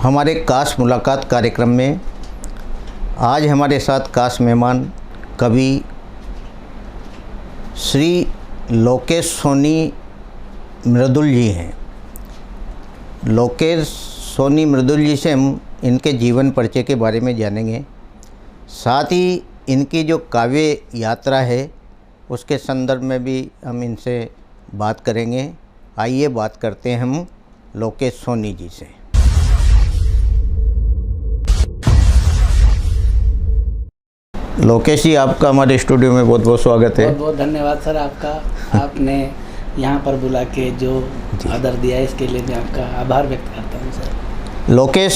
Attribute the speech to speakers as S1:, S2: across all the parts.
S1: हमारे खास मुलाकात कार्यक्रम में आज हमारे साथ खास मेहमान कवि श्री लोकेश सोनी मृदुल जी हैं। लोकेश सोनी मृदुल जी से हम इनके जीवन परिचय के बारे में जानेंगे, साथ ही इनकी जो काव्य यात्रा है उसके संदर्भ में भी हम इनसे बात करेंगे। आइए बात करते हैं हम लोकेश सोनी जी से। लोकेश जी, आपका हमारे स्टूडियो में बहुत बहुत स्वागत है।
S2: बहुत बहुत धन्यवाद सर आपका। आपने यहाँ पर बुला के जो आदर दिया है इसके लिए मैं आपका आभार व्यक्त करता हूँ सर।
S1: लोकेश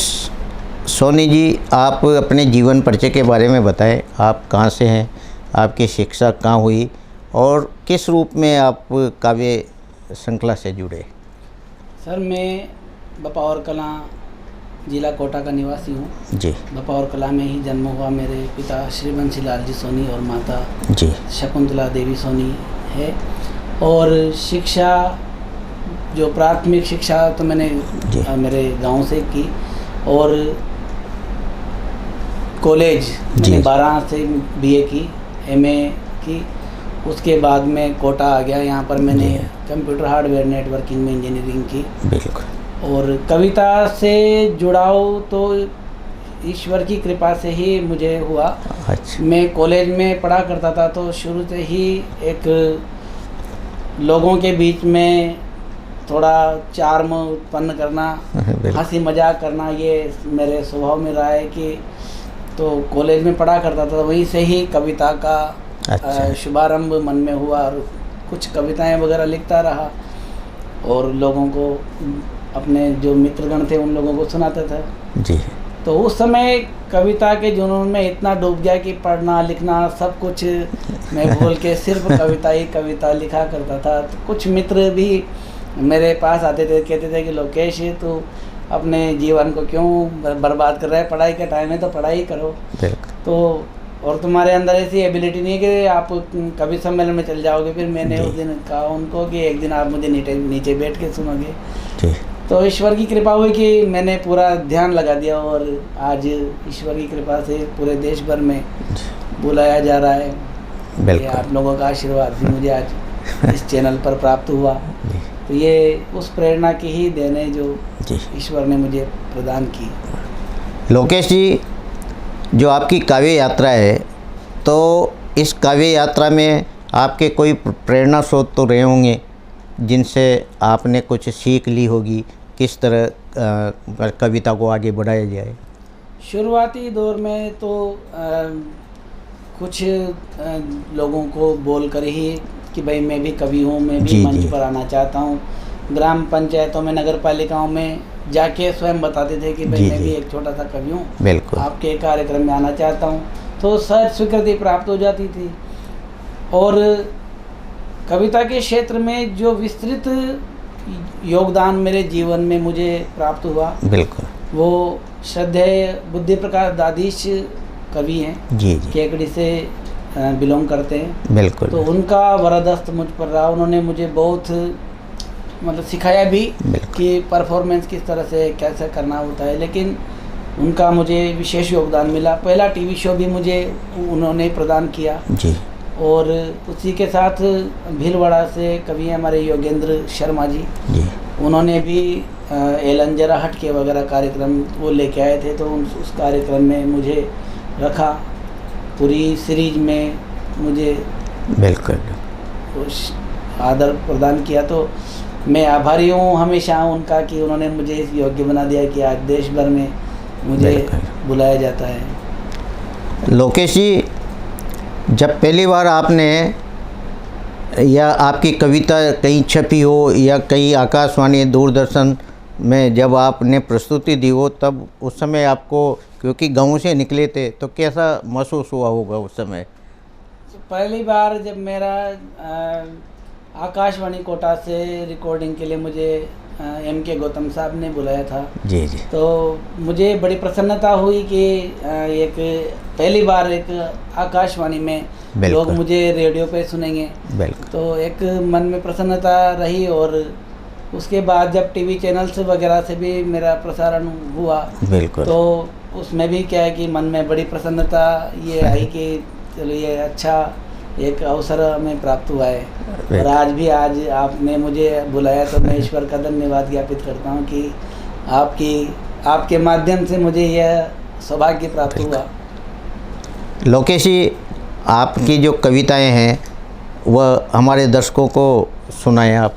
S1: सोनी जी, आप अपने जीवन परिचय के बारे में बताएं। आप कहाँ से हैं, आपकी शिक्षा कहाँ हुई और किस रूप में आप काव्य श्रृंखला से जुड़े?
S2: सर मैं बपावर कलां जिला कोटा का निवासी हूँ
S1: जी।
S2: बपावर कलां में ही जन्म हुआ। मेरे पिता श्री बंसीलाल जी सोनी और माता
S1: जी
S2: शकुंतला देवी सोनी है। और शिक्षा, जो प्राथमिक शिक्षा तो मैंने मेरे गांव से की, और कॉलेज मैंने 12 से बीए की, एमए की। उसके बाद में कोटा आ गया। यहाँ पर मैंने कंप्यूटर हार्डवेयर नेटवर्किंग में इंजीनियरिंग की।
S1: बिल्कुल।
S2: और कविता से जुड़ाव तो ईश्वर की कृपा से ही मुझे हुआ।
S1: अच्छा।
S2: मैं कॉलेज में पढ़ा करता था तो शुरू से ही एक लोगों के बीच में थोड़ा चार्म उत्पन्न करना, हंसी मजाक करना, ये मेरे स्वभाव में रहा है कि तो कॉलेज में पढ़ा करता था, वहीं से ही कविता का शुभारंभ मन में हुआ और कुछ कविताएं वगैरह लिखता रहा और लोगों को, अपने जो मित्रगण थे उन लोगों को सुनाता था
S1: जी।
S2: तो उस समय कविता के जुनून में इतना डूब गया कि पढ़ना लिखना सब कुछ मैं भूल के सिर्फ कविता ही कविता लिखा करता था। तो कुछ मित्र भी मेरे पास आते थे, कहते थे कि लोकेश तो अपने जीवन को क्यों बर्बाद कर रहा है, पढ़ाई का टाइम है तो पढ़ाई करो। तो और तुम्हारे अंदर ऐसी एबिलिटी नहीं है कि आप कवि सम्मेलन में चल जाओगे। फिर मैंने उस दिन कहा उनको कि एक दिन आप मुझे नीचे बैठ के सुनोगे। तो ईश्वर की कृपा हुई कि मैंने पूरा ध्यान लगा दिया और आज ईश्वर की कृपा से पूरे देश भर में बुलाया जा रहा है। ये आप लोगों का आशीर्वाद भी मुझे आज इस चैनल पर प्राप्त हुआ। तो ये उस प्रेरणा की ही देन है जो ईश्वर ने मुझे प्रदान की।
S1: लोकेश जी, जो आपकी काव्य यात्रा है, तो इस काव्य यात्रा में आपके कोई प्रेरणा स्रोत तो रहे होंगे जिनसे आपने कुछ सीख ली होगी, किस तरह कविता को आगे बढ़ाया जाए?
S2: शुरुआती दौर में तो कुछ लोगों को बोलकर ही कि भाई मैं भी कवि हूँ, मैं भी मंच पर आना चाहता हूँ। ग्राम पंचायतों में, नगर पालिकाओं में जाके स्वयं बताते थे कि भाई मैं भी एक छोटा सा कवि हूँ, आपके कार्यक्रम में आना चाहता हूँ। तो सहज स्वीकृति प्राप्त हो जाती थी। और कविता के क्षेत्र में जो विस्तृत योगदान मेरे जीवन में मुझे प्राप्त हुआ, बिल्कुल, वो श्रद्धेय बुद्धि प्रकाश दादीश कवि हैं जी। केकड़ी से बिलोंग करते हैं। बिल्कुल। तो उनका वरदस्त मुझ पर रहा। उन्होंने मुझे बहुत मतलब सिखाया भी कि परफॉर्मेंस किस तरह से कैसे करना होता है। लेकिन उनका मुझे विशेष योगदान मिला। पहला टीवी शो भी मुझे उन्होंने प्रदान किया जी। और उसी के साथ भीलवाड़ा से कवि हमारे योगेंद्र शर्मा जी, उन्होंने भी एलन जरा हट के वगैरह कार्यक्रम वो लेके आए थे। तो उस कार्यक्रम में मुझे रखा, पूरी सीरीज में मुझे बिल्कुल आदर प्रदान किया। तो मैं आभारी हूँ हमेशा उनका कि उन्होंने मुझे इस योग्य बना दिया कि आज देश भर में मुझे बुलाया जाता है।
S1: लोकेश जी, जब पहली बार आपने या आपकी कविता कहीं छपी हो या कहीं आकाशवाणी दूरदर्शन में जब आपने प्रस्तुति दी हो, तब उस समय आपको, क्योंकि गाँव से निकले थे, तो कैसा महसूस हुआ होगा उस समय?
S2: तो पहली बार जब मेरा आकाशवाणी कोटा से रिकॉर्डिंग के लिए मुझे MK गौतम साहब ने बुलाया था जी जी, तो मुझे बड़ी प्रसन्नता हुई कि एक पहली बार एक आकाशवाणी में लोग मुझे रेडियो पे सुनेंगे। तो एक मन में प्रसन्नता रही और उसके बाद जब टीवी चैनल्स वगैरह से भी मेरा प्रसारण हुआ,
S1: बिल्कुल,
S2: तो उसमें भी क्या है कि मन में बड़ी प्रसन्नता ये आई कि चलो ये अच्छा एक अवसर हमें प्राप्त हुआ है। और आज आपने मुझे बुलाया तो मैं ईश्वर का धन्यवाद ज्ञापित करता हूँ कि आपके माध्यम से मुझे यह सौभाग्य प्राप्त हुआ।
S1: लोकेश जी, आपकी जो कविताएं हैं वह हमारे दर्शकों को सुनाएं आप।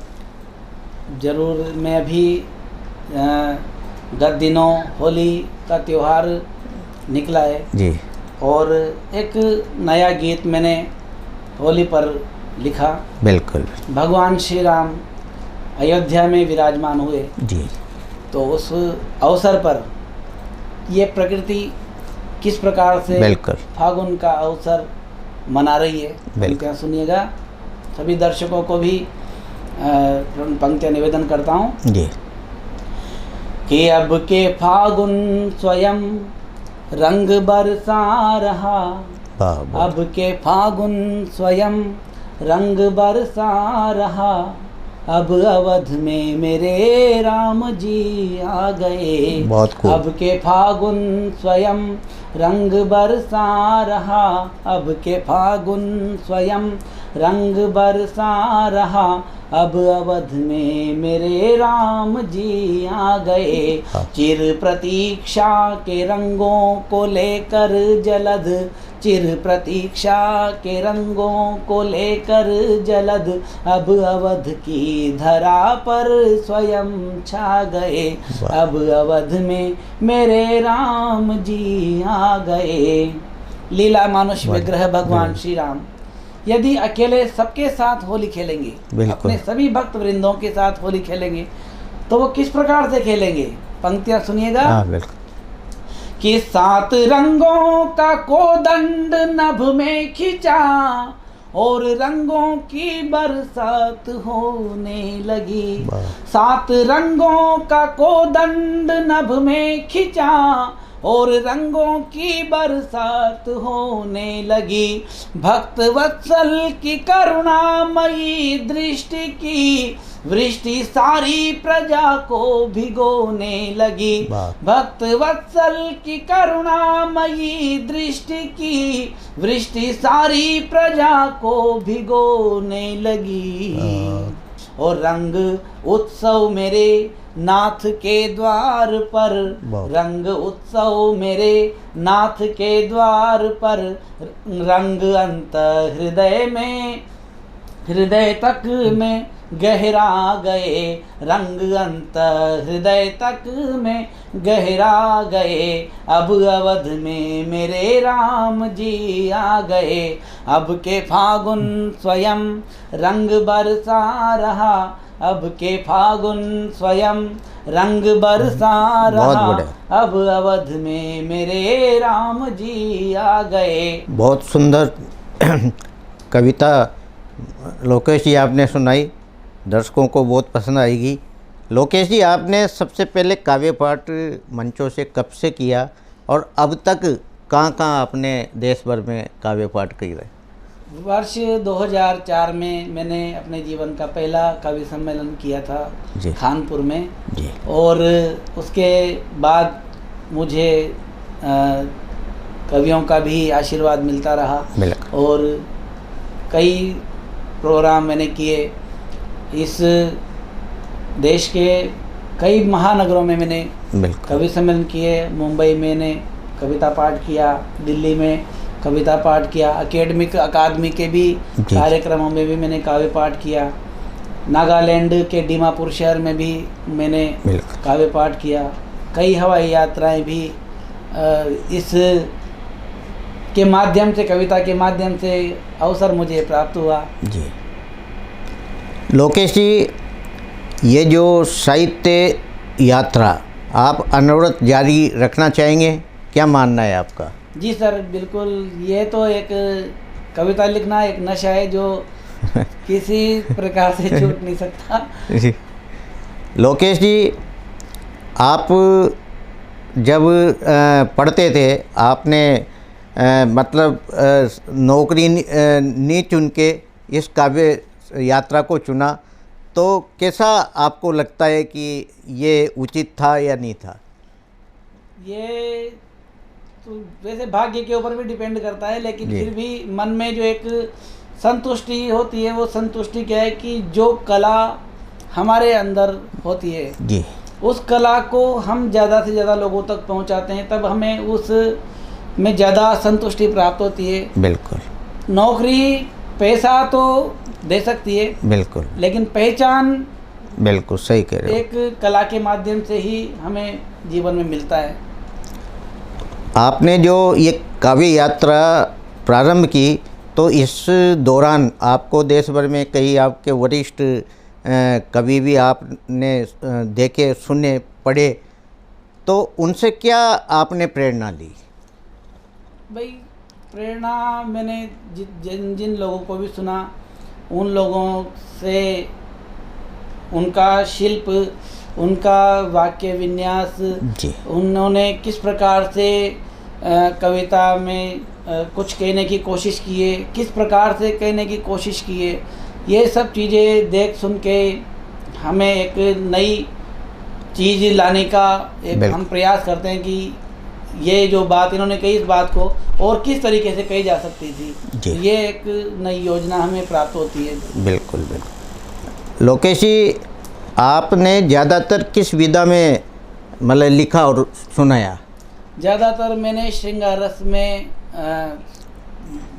S2: ज़रूर। मैं अभी गत दिनों होली का त्यौहार निकला है
S1: जी,
S2: और एक नया गीत मैंने होली पर लिखा।
S1: बिल्कुल,
S2: भगवान श्री राम अयोध्या में विराजमान हुए,
S1: जी,
S2: तो उस अवसर पर ये प्रकृति किस प्रकार से
S1: बिल्कुल
S2: फागुन का अवसर मना रही है, पंक्तियाँ सुनिएगा। सभी दर्शकों को भी पंक्तियाँ निवेदन करता हूँ
S1: जी।
S2: कि अब के फागुन स्वयं रंग बरसा रहा,
S1: वाह, वाह,
S2: अब के फागुन स्वयं रंग बरसा रहा, अब अवध में मेरे राम जी आ गए।
S1: बहुत खूब।
S2: अब के फागुन स्वयं रंग बरसा रहा, अब के फागुन स्वयं रंग बरसा रहा, अब अवध में मेरे राम जी आ गए। चिर प्रतीक्षा के रंगों को लेकर जलद, चिर प्रतीक्षा के रंगों को लेकर जलद, अब अवध की धरा पर स्वयं छा गए। अब अवध में मेरे राम जी आ गए। लीला मानुष विग्रह भगवान श्री राम यदि अकेले सबके साथ होली खेलेंगे, अपने सभी भक्त वृंदों के साथ होली खेलेंगे, तो वो किस प्रकार से खेलेंगे? पंक्तियां सुनिएगा। कि 7 रंगों का कोदंड नभ में खिंचा और रंगों की बरसात होने लगी। 7 रंगों का कोदंड नभ में खिंचा और रंगों की बरसात होने लगी। भक्त वत्सल की करुणामयी दृष्टि की वृष्टि सारी प्रजा को भिगोने लगी। भक्त वत्सल की करुणामयी दृष्टि की वृष्टि सारी प्रजा को भिगोने लगी। और रंग उत्सव मेरे नाथ के द्वार पर, रंग उत्सव मेरे नाथ के द्वार पर, रंग अंत हृदय में हृदय तक में गहरा गए, रंग अंत हृदय तक में गहरा गए। अब अवध में मेरे राम जी आ गए। अब के फागुन स्वयं रंग बरसा रहा, अब के फागुन स्वयं रंग बरसा रहा, अब अवध में मेरे राम जी आ गए।
S1: बहुत सुंदर कविता लोकेश जी आपने सुनाई, दर्शकों को बहुत पसंद आएगी। लोकेश जी, आपने सबसे पहले काव्य पाठ मंचों से कब से किया और अब तक कहाँ आपने देश भर में काव्य पाठ किया?
S2: वर्ष 2004 में मैंने अपने जीवन का पहला कवि सम्मेलन किया था खानपुर में जी। और उसके बाद मुझे कवियों का भी आशीर्वाद मिलता रहा और कई प्रोग्राम मैंने किए। इस देश के कई महानगरों में मैंने कवि सम्मेलन किए। मुंबई में मैंने कविता पाठ किया, दिल्ली में कविता पाठ किया, अकादमी के भी कार्यक्रमों में भी मैंने काव्य पाठ किया, नागालैंड के दीमापुर शहर में भी मैंने काव्य पाठ किया। कई हवाई यात्राएं भी इस के माध्यम से, कविता के माध्यम से अवसर मुझे प्राप्त हुआ
S1: जी। लोकेश जी, ये जो साहित्य यात्रा आप अनवरत जारी रखना चाहेंगे, क्या मानना है आपका?
S2: जी सर, बिल्कुल। ये तो एक कविता लिखना एक नशा है जो किसी प्रकार से छूट नहीं सकता
S1: जी। लोकेश जी, आप जब पढ़ते थे, आपने मतलब नौकरी नहीं चुन के इस काव्य यात्रा को चुना, तो कैसा आपको लगता है कि ये उचित था या नहीं था?
S2: ये तो वैसे भाग्य के ऊपर भी डिपेंड करता है, लेकिन
S1: जी।
S2: फिर भी मन में जो एक संतुष्टि होती है, वो संतुष्टि क्या है कि जो कला हमारे अंदर होती है,
S1: जी
S2: उस कला को हम ज़्यादा से ज़्यादा लोगों तक पहुंचाते हैं, तब हमें उस में ज़्यादा संतुष्टि प्राप्त होती है।
S1: बिल्कुल
S2: नौकरी पैसा तो दे सकती है,
S1: बिल्कुल
S2: लेकिन पहचान
S1: बिल्कुल सही कह रहे हो।
S2: एक कला के माध्यम से ही हमें जीवन में मिलता है।
S1: आपने जो ये काव्य यात्रा प्रारंभ की, तो इस दौरान आपको देश भर में कई आपके वरिष्ठ कवि भी आपने देखे, सुने, पढ़े, तो उनसे क्या आपने प्रेरणा ली?
S2: भाई प्रेरणा मैंने जिन जिन लोगों को भी सुना, उन लोगों से उनका शिल्प, उनका वाक्य विन्यास,
S1: जी
S2: उन्होंने किस प्रकार से कविता में कुछ कहने की कोशिश की है, किस प्रकार से कहने की कोशिश की है, ये सब चीज़ें देख सुन के हमें एक नई चीज़ लाने का एक हम प्रयास करते हैं कि ये जो बात इन्होंने कही, इस बात को और किस तरीके से कही जा सकती थी। ये एक नई योजना हमें प्राप्त होती है।
S1: बिल्कुल बिल्कुल। लोकेश जी, आपने ज़्यादातर किस विधा में मतलब लिखा और सुनाया?
S2: ज़्यादातर मैंने श्रृंगार रस में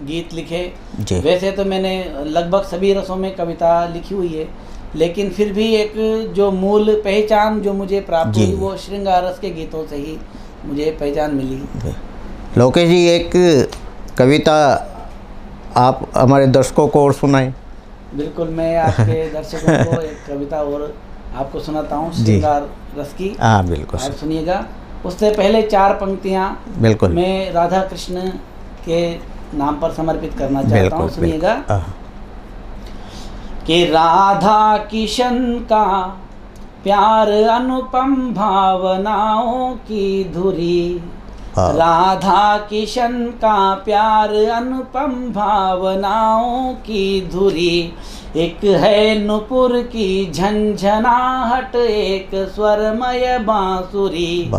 S2: गीत लिखे। वैसे तो मैंने लगभग सभी रसों में कविता लिखी हुई है, लेकिन फिर भी एक जो मूल पहचान जो मुझे प्राप्त हुई, वो श्रृंगार रस के गीतों से ही मुझे पहचान मिली।
S1: लोकेश जी, एक कविता आप हमारे दर्शकों को और सुनाएं।
S2: बिल्कुल, मैं आपके दर्शकों को एक कविता और आपको सुनाता हूँ, श्रृंगार रस की।
S1: हाँ बिल्कुल,
S2: आप सुनिएगा। उससे पहले 4 पंक्तियाँ
S1: बिल्कुल
S2: मैं राधा कृष्ण के नाम पर समर्पित करना चाहता हूँ। सुनिएगा कि राधा किशन का प्यार अनुपम भावनाओं की धुरी, राधा किशन का प्यार अनुपम भावनाओं की धुरी, एक है नुपुर की झंझनाहट, एक स्वरमय बांसुरी,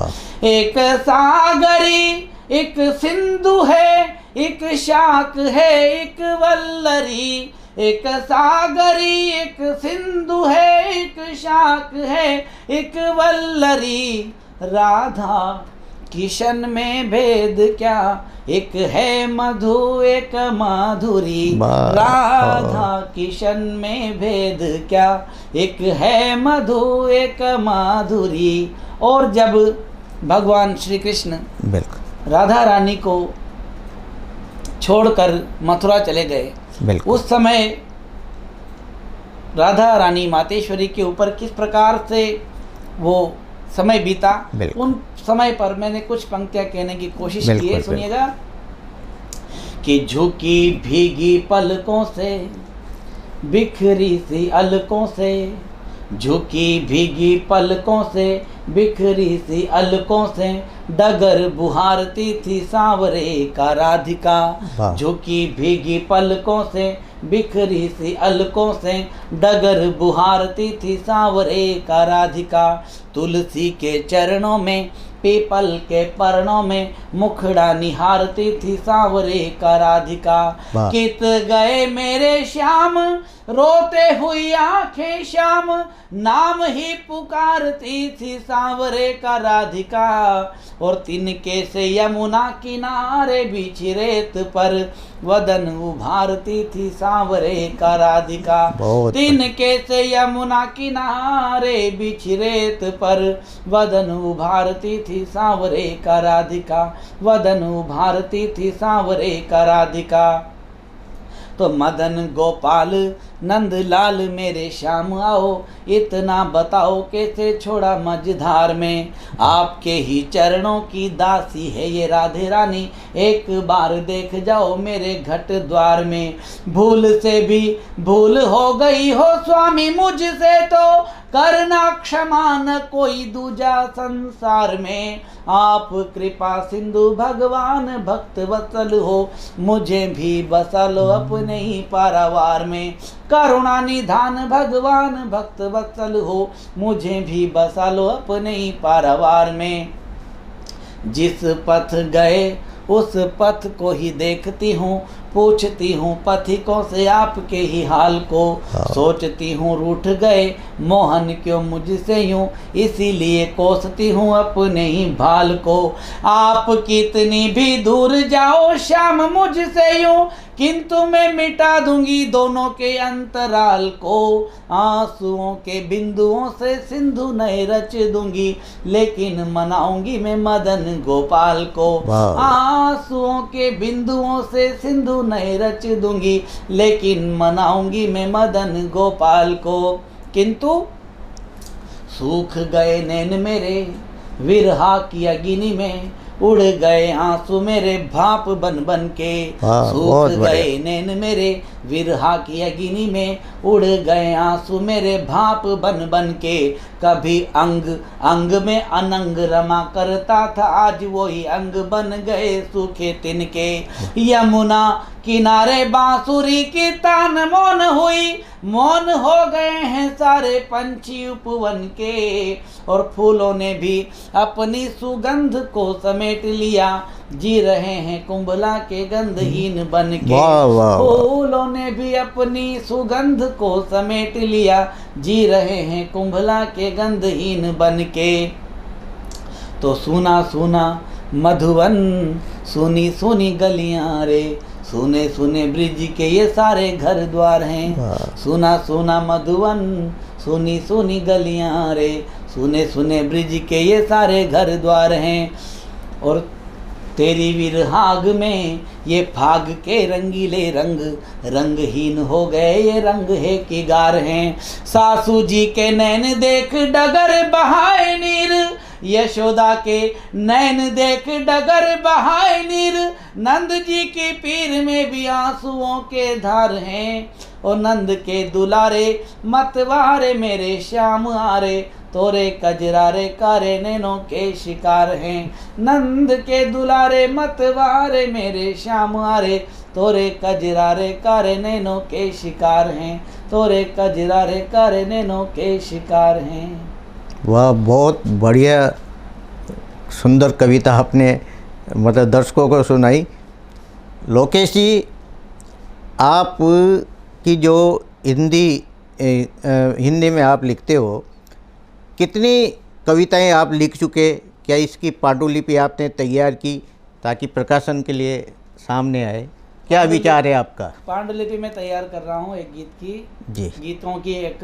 S2: एक सागरी एक सिंधु है, एक शाक है एक वल्लरी, एक सागरी एक सिंधु है, एक शाक है एक वल्लरी, राधा किशन में भेद क्या, एक है मधु एक माधुरी, राधा किशन में भेद क्या, एक है मधु एक माधुरी। और जब भगवान श्री कृष्ण राधा रानी को छोड़कर मथुरा चले गए, उस समय राधा रानी मातेश्वरी के ऊपर किस प्रकार से वो समय बीता, उन समय पर मैंने कुछ पंक्तियां कहने की कोशिश की है। सुनिएगा कि झुकी भीगी पलकों से, बिखरी सी अलकों से, झुकी भीगी पलकों से, बिखरी सी अलकों से, डगर बुहारती थी सांवरे का राधिका, झुकी भीगी पलकों से, बिखरी सी अलकों से, डगर बुहारती थी सांवरे का राधिका, तुलसी के चरणों में, पीपल के पर्णों में, मुखड़ा निहारती थी सांवरे का राधिका, कित गए मेरे श्याम, रोते हुई आंखें श्याम, नाम ही पुकारती थी सांवरे का राधिका, और तिनके से यमुना किनारे बीच रेत पर वदन उभारती थी सांवरे का राधिका, तिनके से यमुना किनारे बीच रेत पर वदन उभारती थी सांवरे का राधिका, वदन उभारती थी सांवरे का राधिका। तो मदन गोपाल नंदलाल मेरे श्याम आओ, इतना बताओ कैसे छोड़ा मझधार में, आपके ही चरणों की दासी है ये राधे रानी, एक बार देख जाओ मेरे घट द्वार में, भूल से भी भूल हो गई हो स्वामी मुझसे, तो करना क्षमा न कोई दूजा संसार में, आप कृपा सिंधु भगवान भक्त वत्सल हो, मुझे भी बसा लो अपने ही पारावार में, करुणा निधान भगवान भक्त वत्सल हो, मुझे भी बसा लो अपने ही पारावार में। जिस पथ गए उस पथ को ही देखती हूँ, पूछती हूँ पथिकों से आपके ही हाल को। सोचती हूँ रूठ गए मोहन क्यों मुझसे यूं, इसीलिए कोसती हूँ अपने ही भाल को। आप कितनी भी दूर जाओ श्याम मुझसे यूं, किंतु मैं मिटा दूंगी दोनों के अंतराल को। आंसुओं के बिंदुओं से सिंधु नए रच दूंगी, लेकिन मनाऊंगी मैं मदन गोपाल को। आंसुओं के बिंदुओं से सिंधु नए रच दूंगी, लेकिन मनाऊंगी मैं मदन गोपाल को। किंतु सूख गए नैन मेरे विरहा की अग्नि में, उड़ गए आंसू मेरे भाप बन बन के। सूख गए नैन मेरे विरहा की अग्नि में, उड़ गए आंसू मेरे भाप बन बन के। कभी अंग अंग में अनंग रमा करता था, आज वही अंग बन गए सूखे तिनके। यमुना किनारे बांसुरी की तान मौन हुई, मौन हो गए हैं सारे पंछी उपवन के। और फूलों ने भी अपनी सुगंध को समेट लिया, जी रहे हैं कुंभला के गंधहीन बन के। फूलों ने भी अपनी सुगंध को समेट लिया, जी रहे हैं कुंभला के गंधहीन बन के। तो सुना सुना मधुवन, सुनी सुनी गलियां रे, सुने सुने ब्रिज के ये सारे घर द्वार हैं। सुना सुना मधुवन, सुनी सुनी गलियां रे, सुने सुने ब्रिज के ये सारे घर द्वार हैं। और तेरी विरहाग में ये फाग के रंगीले रंग, रंगहीन हो गए ये रंग है कि गार हैं। सासू जी के नैन देख डगर बहाए नीर, यशोदा के नैन देख डगर बहाए नीर। नंद जी की पीर में भी आंसुओं के धार हैं। और नंद के दुलारे मतवारे मेरे श्याम आरे, तोरे कजरारे कारे नैनों के शिकार हैं। नंद के दुलारे मतवारे मेरे श्याम आरे, तोरे कजरारे कारे नैनों के शिकार हैं। तोरे कजरारे कारे नैनों के शिकार हैं।
S1: वाह, बहुत बढ़िया सुंदर कविता आपने मतलब दर्शकों को सुनाई। लोकेश जी, आप की जो हिंदी में आप लिखते हो, कितनी कविताएं आप लिख चुके? क्या इसकी पांडुलिपि आपने तैयार की ताकि प्रकाशन के लिए सामने आए? क्या विचार है आपका?
S2: पांडुलिपि मैं तैयार कर रहा हूँ एक गीत की
S1: जी,
S2: गीतों की एक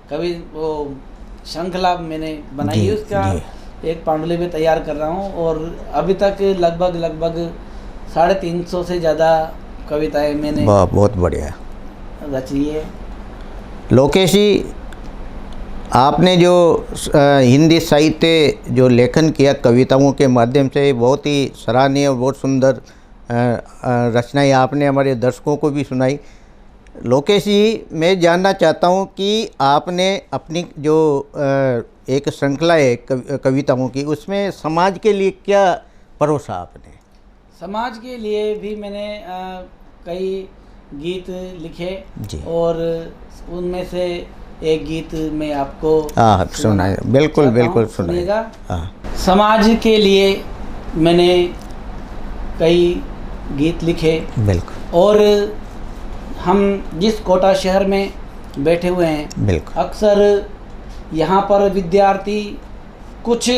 S2: कवि वो श्रृंखला मैंने बनाई है, उसका एक पांडुलिपि तैयार कर रहा हूँ। और अभी तक लगभग 350 से ज़्यादा कविताएं मैंने
S1: बहुत बढ़िया
S2: रची है।
S1: लोकेश जी, आपने जो हिंदी साहित्य जो लेखन किया कविताओं के माध्यम से, बहुत ही सराहनीय और बहुत सुंदर रचनाएं आपने हमारे दर्शकों को भी सुनाई। लोकेश जी, मैं जानना चाहता हूं कि आपने अपनी जो एक श्रृंखला है कविताओं की, उसमें समाज के लिए क्या परोसा आपने?
S2: समाज के लिए भी मैंने कई गीत लिखे
S1: जी,
S2: और उनमें से एक गीत मैं आपको
S1: सुनाए। बिल्कुल सुनाइएगा।
S2: समाज के लिए मैंने कई गीत लिखे।
S1: बिल्कुल।
S2: और हम जिस कोटा शहर में बैठे हुए हैं,
S1: बिल्कुल,
S2: अक्सर यहाँ पर विद्यार्थी कुछ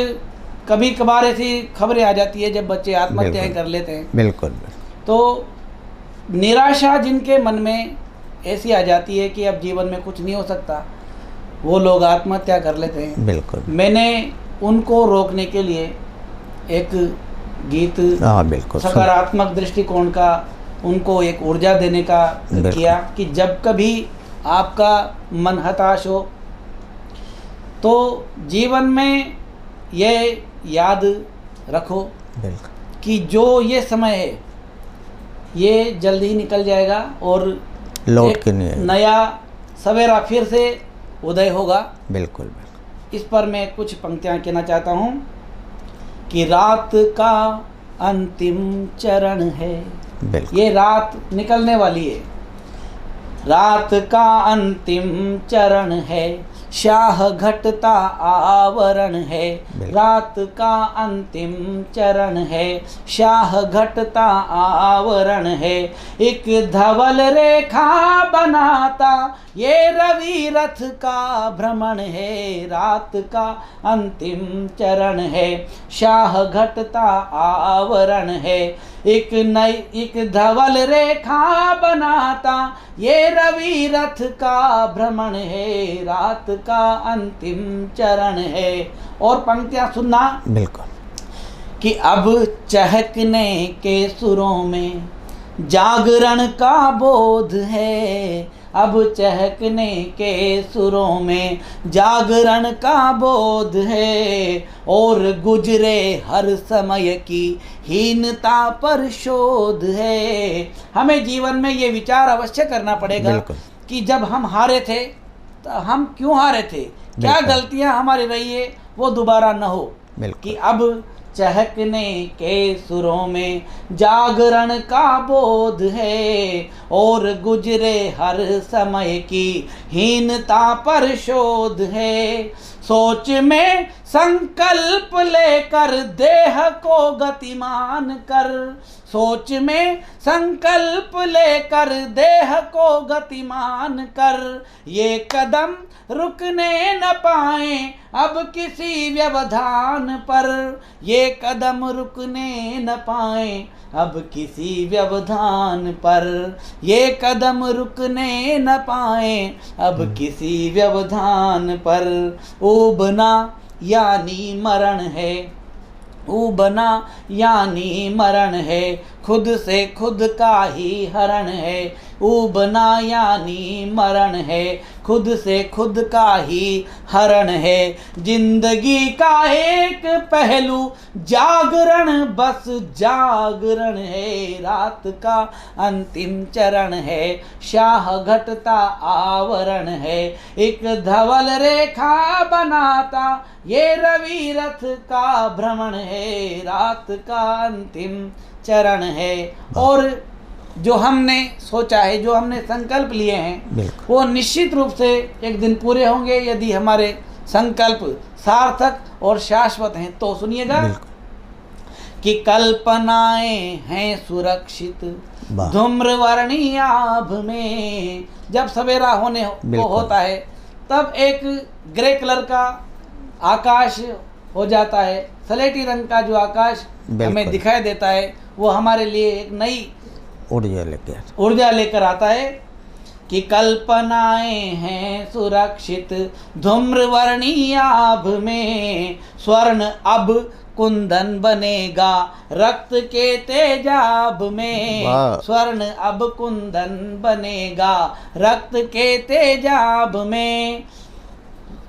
S2: कभी कभार ऐसी खबरें आ जाती है जब बच्चे आत्महत्याएं कर लेते हैं।
S1: बिल्कुल।
S2: तो निराशा जिनके मन में ऐसी आ जाती है कि अब जीवन में कुछ नहीं हो सकता, वो लोग आत्महत्या कर लेते हैं।
S1: बिल्कुल।
S2: मैंने उनको रोकने के लिए एक गीत
S1: बिल्कुल
S2: सकारात्मक दृष्टिकोण का, उनको एक ऊर्जा देने का किया कि जब कभी आपका मन हताश हो तो जीवन में ये याद रखो कि जो ये समय है ये जल्द ही निकल जाएगा और
S1: लौट के नहीं आएगा,
S2: नया सवेरा फिर से उदय होगा।
S1: बिल्कुल।
S2: इस पर मैं कुछ पंक्तियाँ कहना चाहता हूँ कि रात का अंतिम चरण है।
S1: बिल्कुल।
S2: ये रात निकलने वाली है, रात का अंतिम चरण है, शाह घटता आवरण है। रात का अंतिम चरण है, शाह घटता आवरण है। एक धवल रेखा बनाता ये रवि रथ का भ्रमण है। रात का अंतिम चरण है, शाह घटता आवरण है। एक धवल रेखा बनाता ये रवि रथ का भ्रमण है। रात का अंतिम चरण है। और पंक्तियां सुनना
S1: बिल्कुल।
S2: कि अब चहकने के सुरों में जागरण का बोध है। अब चहकने के सुरों में जागरण का बोध है। और गुजरे हर समय की हीनता पर शोध है। हमें जीवन में ये विचार अवश्य करना पड़ेगा कि जब हम हारे थे तो हम क्यों हारे थे, क्या गलतियां हमारी रही है, वो दोबारा न हो। कि अब चहकने के सुरों में जागरण का बोध है। और गुजरे हर समय की हीनता पर शोध है। सोच में संकल्प लेकर देह को गतिमान कर। सोच में संकल्प लेकर देह को गतिमान कर। ये कदम रुकने न पाए अब किसी व्यवधान पर। ये कदम रुकने न पाए अब किसी व्यवधान पर। ये कदम रुकने न पाए अब किसी व्यवधान पर। ऊबना यानी मरण है, ऊबना यानी मरण है। खुद से खुद का ही हरण है। ऊबना यानी मरण है, खुद से खुद का ही हरण है। जिंदगी का एक पहलू जागरण, बस जागरण है। रात का अंतिम चरण है, शाह घटता आवरण है। एक धवल रेखा बनाता ये रवि रथ का भ्रमण है। रात का अंतिम चरण है। और जो हमने सोचा है, जो हमने संकल्प लिए हैं, वो निश्चित रूप से एक दिन पूरे होंगे यदि हमारे संकल्प सार्थक और शाश्वत हैं। तो सुनिएगा कि कल्पनाएं हैं सुरक्षित धूम्रवर्णी आभ में। जब सवेरा होने को होता है तब एक ग्रे कलर का आकाश हो जाता है। सलेटी रंग का जो आकाश हमें दिखाई देता है वो हमारे लिए एक नई ऊर्जा लेकर आता है। कि कल्पनाएं हैं सुरक्षित धूम्रवर्णी आभ में। स्वर्ण अब कुंदन बनेगा रक्त के तेजाब में। स्वर्ण अब कुंदन बनेगा रक्त के तेजाब में।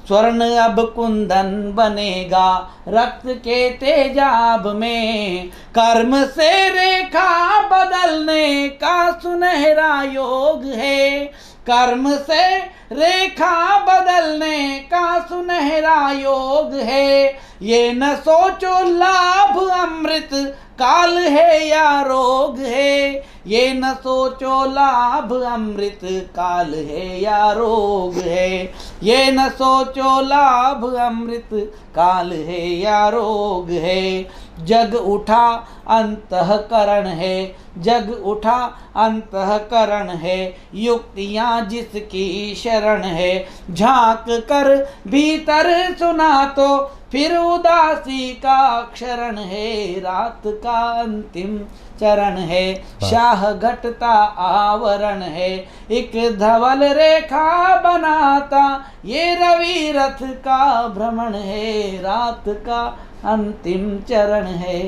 S2: स्वर्ण अब कुंदन बनेगा रक्त के तेजाब में। कर्म से रेखा बदलने का सुनहरा योग है। कर्म से रेखा बदलने का सुनहरा योग है। ये न सोचो लाभ अमृत काल है या रोग है। ये न सोचो लाभ अमृत काल है या रोग है। ये न सोचो लाभ अमृत काल है या रोग है। जग उठा अंतःकरण है, जग उठा अंतःकरण है। युक्तियाँ जिसकी शरण है, झांक कर भीतर सुना तो फिर उदासी का क्षरण है। रात का अंतिम चरण है, शाह घटता आवरण है। एक धवल रेखा बनाता ये रवि रथ का भ्रमण है। रात का अंतिम चरण है।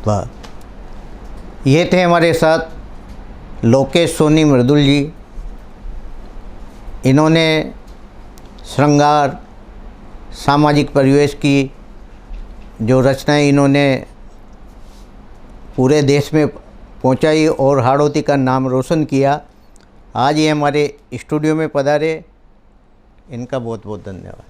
S1: वाह, ये थे हमारे साथ लोकेश सोनी मृदुल जी। इन्होंने श्रृंगार सामाजिक परिवेश की जो रचनाएं इन्होंने पूरे देश में पहुंचाई और हाड़ौती का नाम रोशन किया। आज ये हमारे स्टूडियो में पधारे, इनका बहुत बहुत धन्यवाद।